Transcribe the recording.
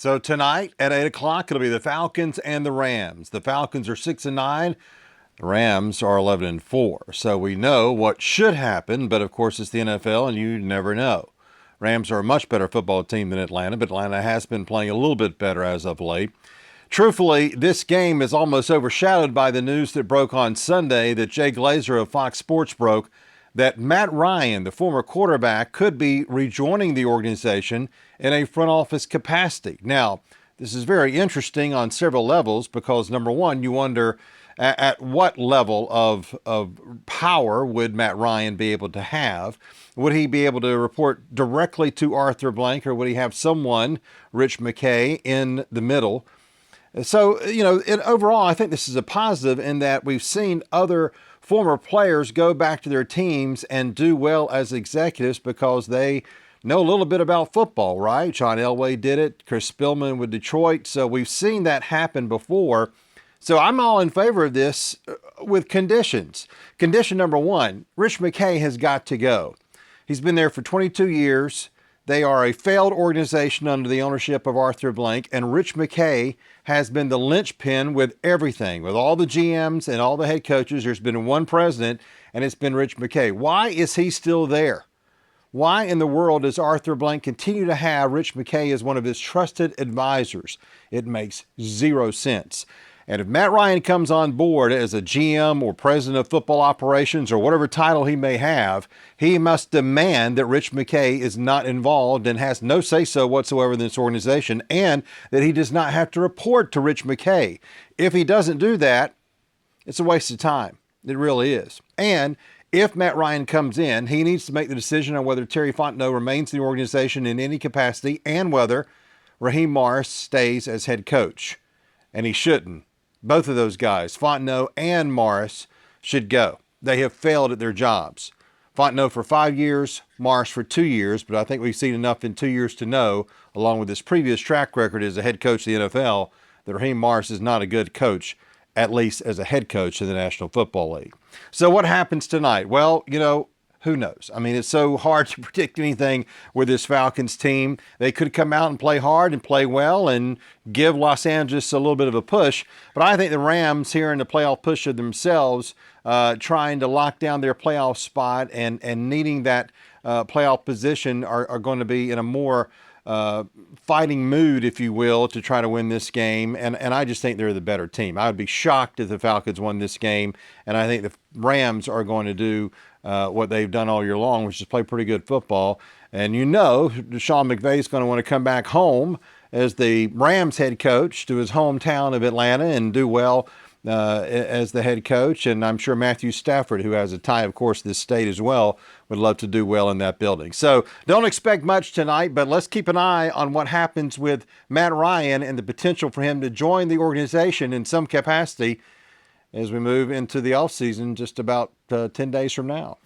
So tonight at 8 o'clock, it'll be the Falcons and the Rams. The Falcons are 6-9. The Rams are 11-4. So we know what should happen, but of course it's the NFL and you never know. Rams are a much better football team than Atlanta, but Atlanta has been playing a little bit better as of late. Truthfully, this game is almost overshadowed by the news that broke on Sunday that Jay Glazer of Fox Sports broke that Matt Ryan, the former quarterback, could be rejoining the organization in a front office capacity. Now, this is very interesting on several levels because, number one, you wonder at what level of power would Matt Ryan be able to have? Would he be able to report directly to Arthur Blank, or would he have someone, Rich McKay, in the middle? So, overall, I think this is a positive in that we've seen other former players go back to their teams and do well as executives because they know a little bit about football, right? John Elway did it, Chris Spielman with Detroit. So we've seen that happen before. So I'm all in favor of this with conditions. Condition number one, Rich McKay has got to go. He's been there for 22 years. They are a failed organization under the ownership of Arthur Blank, and Rich McKay has been the linchpin with everything, with all the GMs and all the head coaches. There's been one president, and it's been Rich McKay. Why is he still there? Why in the world does Arthur Blank continue to have Rich McKay as one of his trusted advisors? It makes zero sense. And if Matt Ryan comes on board as a GM or president of football operations or whatever title he may have, he must demand that Rich McKay is not involved and has no say-so whatsoever in this organization, and that he does not have to report to Rich McKay. If he doesn't do that, it's a waste of time. It really is. And if Matt Ryan comes in, he needs to make the decision on whether Terry Fontenot remains in the organization in any capacity and whether Raheem Morris stays as head coach. And he shouldn't. Both of those guys, Fontenot and Morris, should go. They have failed at their jobs. Fontenot for 5 years, Morris for 2 years, but I think we've seen enough in 2 years to know, along with his previous track record as a head coach of the NFL, that Raheem Morris is not a good coach, at least as a head coach in the National Football League. So what happens tonight? Well, who knows? I mean, it's so hard to predict anything with this Falcons team. They could come out and play hard and play well and give Los Angeles a little bit of a push. But I think the Rams here in the playoff push of themselves, trying to lock down their playoff spot and needing that playoff position are going to be in a more fighting mood, if you will, to try to win this game. And I just think they're the better team. I would be shocked if the Falcons won this game. And I think the Rams are going to do what they've done all year long, which is play pretty good football. And Sean McVay is going to want to come back home as the Rams head coach to his hometown of Atlanta and do well as the head coach. And I'm sure Matthew Stafford, who has a tie, of course, this state as well, would love to do well in that building. So don't expect much tonight, but let's keep an eye on what happens with Matt Ryan and the potential for him to join the organization in some capacity as we move into the offseason just about 10 days from now.